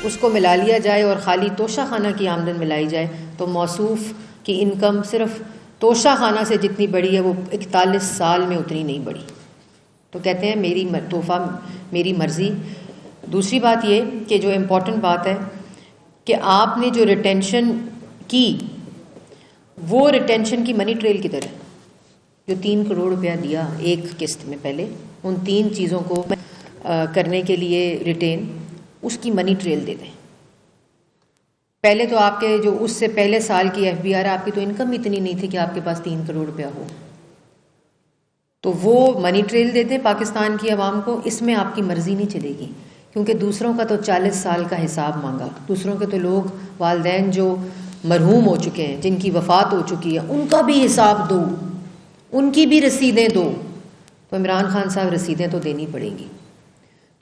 اس کو ملا لیا جائے اور خالی توشہ خانہ کی آمدن ملائی جائے تو موصوف کی انکم صرف توشہ خانہ سے جتنی بڑی ہے وہ 41 سال میں اتنی نہیں بڑھی. تو کہتے ہیں میری تحفہ میری مرضی. دوسری بات یہ کہ جو امپورٹنٹ بات ہے کہ آپ نے جو ریٹینشن کی وہ ریٹینشن کی منی ٹریل کدھر ہے؟ جو 3 کروڑ روپیہ دیا ایک قسط میں پہلے ان 3 چیزوں کو کرنے کے لیے ریٹین، اس کی منی ٹریل دے دیں. پہلے تو آپ کے جو اس سے پہلے سال کی ایف بی آر آپ کی تو انکم اتنی نہیں تھی کہ آپ کے پاس 3 کروڑ روپیہ ہو، تو وہ منی ٹریل دے دیں پاکستان کی عوام کو. اس میں آپ کی مرضی نہیں چلے گی کیونکہ دوسروں کا تو 40 سال کا حساب مانگا. دوسروں کے تو لوگ والدین جو مرحوم ہو چکے ہیں، جن کی وفات ہو چکی ہے، ان کا بھی حساب دو، ان کی بھی رسیدیں دو. تو عمران خان صاحب رسیدیں تو دینی پڑیں گی.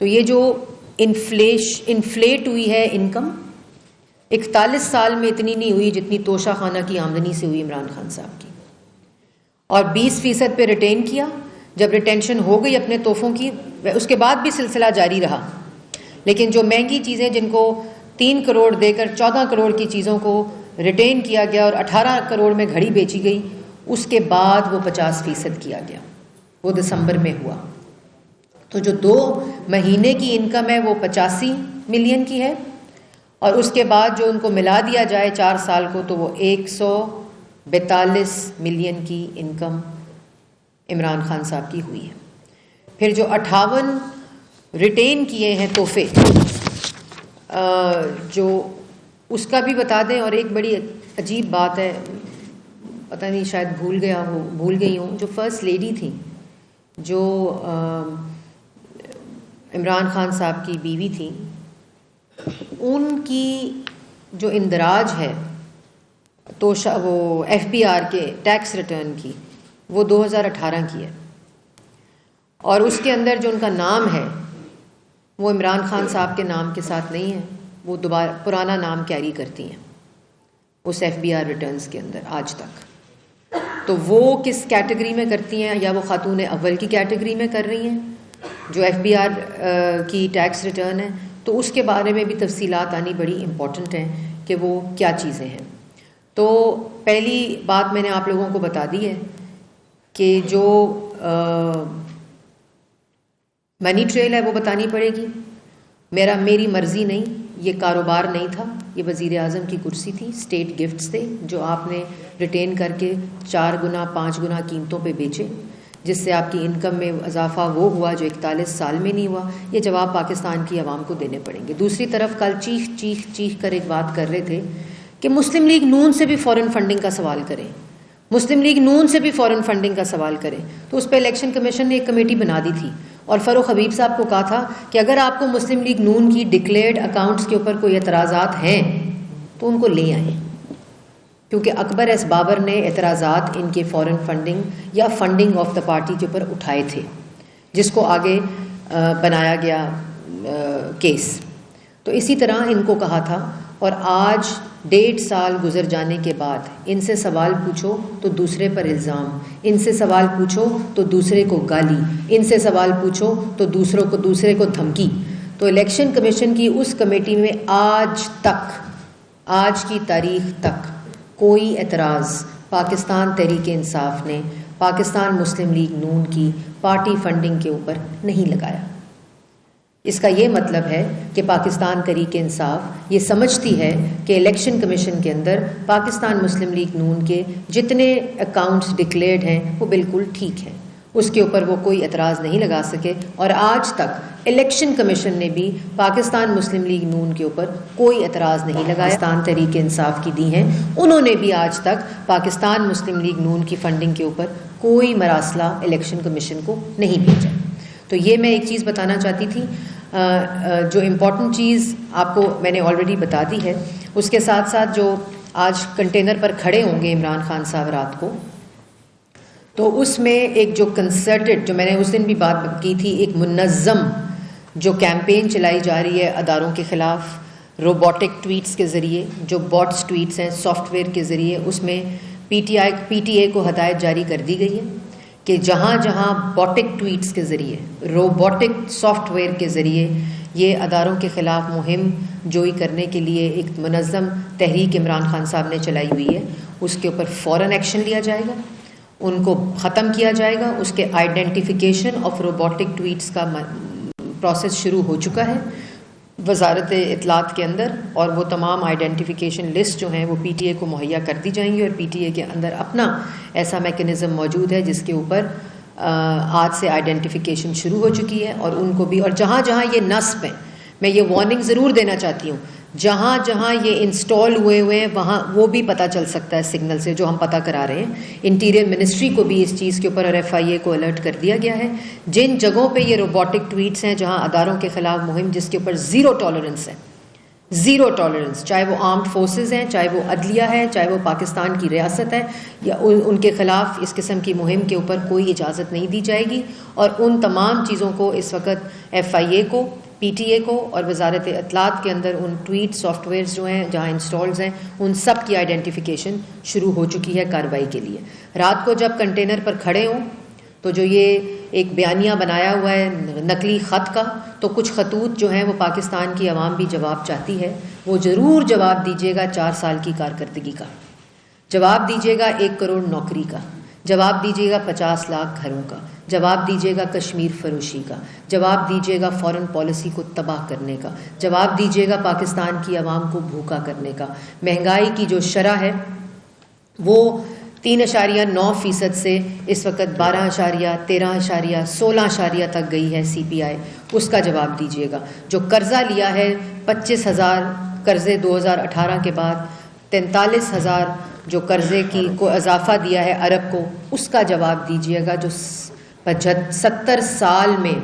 تو یہ جو انفلیٹ ہوئی ہے انکم 41 سال میں اتنی نہیں ہوئی جتنی توشہ خانہ کی آمدنی سے ہوئی عمران خان صاحب کی. اور 20% پہ ریٹین کیا. جب ریٹینشن ہو گئی اپنے تحفوں کی اس کے بعد بھی سلسلہ جاری رہا، لیکن جو مہنگی چیزیں جن کو 3 کروڑ دے کر 14 کروڑ کی چیزوں کو ریٹین کیا گیا اور 18 کروڑ میں گھڑی بیچی گئی، اس کے بعد وہ 50% کیا گیا. وہ دسمبر میں ہوا. تو جو 2 مہینے کی انکم ہے وہ 85 ملین کی ہے، اور اس کے بعد جو ان کو ملا دیا جائے 4 سال کو تو وہ 142 ملین کی انکم عمران خان صاحب کی ہوئی ہے. پھر جو 58 ریٹین کیے ہیں تحفے، جو اس کا بھی بتا دیں. اور ایک بڑی عجیب بات ہے، پتہ نہیں شاید بھول گئی ہوں، جو فرسٹ لیڈی تھی، جو عمران خان صاحب کی بیوی تھی، ان کی جو اندراج ہے تو وہ ایف بی آر کے ٹیکس ریٹرن کی وہ 2018 کی ہے، اور اس کے اندر جو ان کا نام ہے وہ عمران خان صاحب کے نام کے ساتھ نہیں ہے، وہ دوبارہ پرانا نام کیری کرتی ہیں اس ایف بی آر ریٹرنز کے اندر آج تک. تو وہ کس کیٹیگری میں کرتی ہیں؟ یا وہ خاتون اول کی کیٹیگری میں کر رہی ہیں جو ایف بی آر کی ٹیکس ریٹرن ہے؟ تو اس کے بارے میں بھی تفصیلات آنی بڑی امپورٹنٹ ہیں کہ وہ کیا چیزیں ہیں. تو پہلی بات میں نے آپ لوگوں کو بتا دی ہے کہ جو منی ٹریل ہے وہ بتانی پڑے گی. میری مرضی نہیں، یہ کاروبار نہیں تھا، یہ وزیر اعظم کی کرسی تھی، اسٹیٹ گفٹس تھے جو آپ نے ریٹین کر کے 4 گنا 5 گنا قیمتوں پہ بیچے، جس سے آپ کی انکم میں اضافہ وہ ہوا جو 41 سال میں نہیں ہوا. یہ جواب پاکستان کی عوام کو دینے پڑیں گے. دوسری طرف کل چیخ کر ایک بات کر رہے تھے کہ مسلم لیگ نون سے بھی فورن فنڈنگ کا سوال کریں، مسلم لیگ نون سے بھی فورن فنڈنگ کا سوال کریں. تو اس پہ الیکشن کمیشن نے ایک کمیٹی بنا دی تھی اور فاروق حبیب صاحب کو کہا تھا کہ اگر آپ کو مسلم لیگ نون کی ڈکلیئرڈ اکاؤنٹس کے اوپر کوئی اعتراضات ہیں تو ان کو لے آئیں، کیونکہ اکبر ایس بابر نے اعتراضات ان کے فورن فنڈنگ یا فنڈنگ آف دا پارٹی کے اوپر اٹھائے تھے، جس کو آگے بنایا گیا کیس. تو اسی طرح ان کو کہا تھا. اور آج 1.5 سال گزر جانے کے بعد ان سے سوال پوچھو تو دوسرے پر الزام، ان سے سوال پوچھو تو دوسرے کو گالی، ان سے سوال پوچھو تو دوسرے کو دھمکی. تو الیکشن کمیشن کی اس کمیٹی میں آج کی تاریخ تک کوئی اعتراض پاکستان تحریک انصاف نے پاکستان مسلم لیگ نون کی پارٹی فنڈنگ کے اوپر نہیں لگایا. اس کا یہ مطلب ہے کہ پاکستان تحریک انصاف یہ سمجھتی ہے کہ الیکشن کمیشن کے اندر پاکستان مسلم لیگ نون کے جتنے اکاؤنٹس ڈکلیئرڈ ہیں وہ بالکل ٹھیک ہیں، اس کے اوپر وہ کوئی اعتراض نہیں لگا سکے. اور آج تک الیکشن کمیشن نے بھی پاکستان مسلم لیگ نون کے اوپر کوئی اعتراض نہیں لگایا. پاکستان تحریک انصاف کی دی ہیں، انہوں نے بھی آج تک پاکستان مسلم لیگ نون کی فنڈنگ کے اوپر کوئی مراسلہ الیکشن کمیشن کو نہیں بھیجا. تو یہ میں ایک چیز بتانا چاہتی تھی. جو امپورٹنٹ چیز آپ کو میں نے آلریڈی بتا دی ہے. اس کے ساتھ ساتھ جو آج کنٹینر پر کھڑے ہوں گے عمران خان صاحب رات کو، تو اس میں ایک جو کنسرٹڈ، جو میں نے اس دن بھی بات کی تھی، ایک منظم جو کیمپین چلائی جا رہی ہے اداروں کے خلاف روبوٹک ٹویٹس کے ذریعے، جو باٹس ٹویٹس ہیں سافٹ ویئر کے ذریعے، اس میں پی ٹی اے کو ہدایت جاری کر دی گئی ہے کہ جہاں جہاں باٹک ٹویٹس کے ذریعے، روبوٹک سافٹ ویئر کے ذریعے یہ اداروں کے خلاف مہم جوئی کرنے کے لیے ایک منظم تحریک عمران خان صاحب نے چلائی ہوئی ہے، اس کے اوپر فوراً ایکشن لیا جائے گا، ان کو ختم کیا جائے گا. اس کے آئیڈینٹیفیکیشن آف روبوٹک ٹویٹس کا پروسیس شروع ہو چکا ہے وزارت اطلاعات کے اندر، اور وہ تمام آئیڈینٹیفیکیشن لسٹ جو ہیں وہ پی ٹی اے کو مہیا کر دی جائیں گی، اور پی ٹی اے کے اندر اپنا ایسا میکینزم موجود ہے جس کے اوپر آج سے آئیڈینٹیفیکیشن شروع ہو چکی ہے. اور ان کو بھی، اور جہاں جہاں یہ نصب ہیں، میں یہ وارننگ ضرور دینا چاہتی ہوں، جہاں جہاں یہ انسٹال ہوئے ہیں وہاں وہ بھی پتہ چل سکتا ہے سگنل سے، جو ہم پتہ کرا رہے ہیں. انٹیریئر منسٹری کو بھی اس چیز کے اوپر اور ایف آئی اے کو الرٹ کر دیا گیا ہے. جن جگہوں پہ یہ روبوٹک ٹویٹس ہیں جہاں اداروں کے خلاف مہم جس کے اوپر زیرو ٹالرنس ہے، زیرو ٹالرنس، چاہے وہ آرمڈ فورسز ہیں، چاہے وہ عدلیہ ہے، چاہے وہ پاکستان کی ریاست ہے، یا ان کے خلاف اس قسم کی مہم کے اوپر کوئی اجازت نہیں دی جائے گی. اور ان تمام چیزوں کو اس وقت ایف آئی اے کو، پی ٹی اے کو اور وزارت اطلاعات کے اندر ان ٹویٹ سافٹ ویئرز جو ہیں جہاں انسٹالز ہیں ان سب کی آئیڈینٹیفیکیشن شروع ہو چکی ہے کارروائی کے لیے. رات کو جب کنٹینر پر کھڑے ہوں تو جو یہ ایک بیانیہ بنایا ہوا ہے نقلی خط کا، تو کچھ خطوط جو ہیں وہ پاکستان کی عوام بھی جواب چاہتی ہے، وہ ضرور جواب دیجیے گا 4 سال کی کارکردگی کا، جواب دیجیے گا 1 کروڑ نوکری کا، جواب دیجیے گا 50 لاکھ گھروں کا، جواب دیجیے گا کشمیر فروشی کا، جواب دیجیے گا فارن پالیسی کو تباہ کرنے کا، جواب دیجیے گا پاکستان کی عوام کو بھوکا کرنے کا. مہنگائی کی جو شرح ہے وہ 3.9% سے اس وقت 12, 13, 16 تک گئی ہے سی پی آئی، اس کا جواب دیجیے گا. جو قرضہ لیا ہے 25,000 قرضے 2018 کے بعد، 43,000 جو قرضے کی کو اضافہ دیا ہے عرب کو، اس کا جواب دیجیے گا. جو 70 سال میں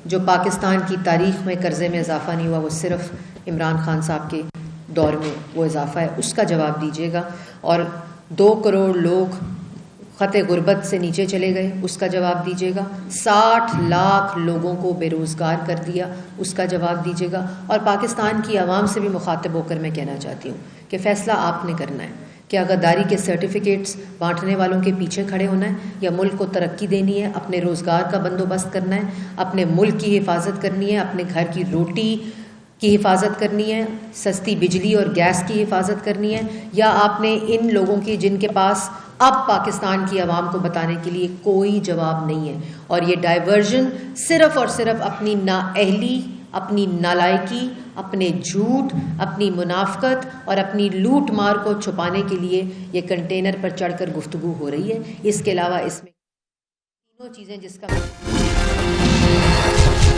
جو پاکستان کی تاریخ میں قرضے میں اضافہ نہیں ہوا، وہ صرف عمران خان صاحب کے دور میں وہ اضافہ ہے، اس کا جواب دیجیے گا. اور 2 کروڑ لوگ خط غربت سے نیچے چلے گئے، اس کا جواب دیجیے گا. 60 لاکھ لوگوں کو بے روزگار کر دیا، اس کا جواب دیجیے گا. اور پاکستان کی عوام سے بھی مخاطب ہو کر میں کہنا چاہتی ہوں کہ فیصلہ آپ نے کرنا ہے. کیا غداری کے سرٹیفکیٹس بانٹنے والوں کے پیچھے کھڑے ہونا ہے، یا ملک کو ترقی دینی ہے، اپنے روزگار کا بندوبست کرنا ہے، اپنے ملک کی حفاظت کرنی ہے، اپنے گھر کی روٹی کی حفاظت کرنی ہے، سستی بجلی اور گیس کی حفاظت کرنی ہے، یا آپ نے ان لوگوں کی جن کے پاس اب پاکستان کی عوام کو بتانے کے لیے کوئی جواب نہیں ہے، اور یہ ڈائیورژن صرف اور صرف اپنی نااہلی، اپنی نالائکی، اپنے جھوٹ، اپنی منافقت اور اپنی لوٹ مار کو چھپانے کے لیے یہ کنٹینر پر چڑھ کر گفتگو ہو رہی ہے. اس کے علاوہ اس میں تینوں چیزیں جس کا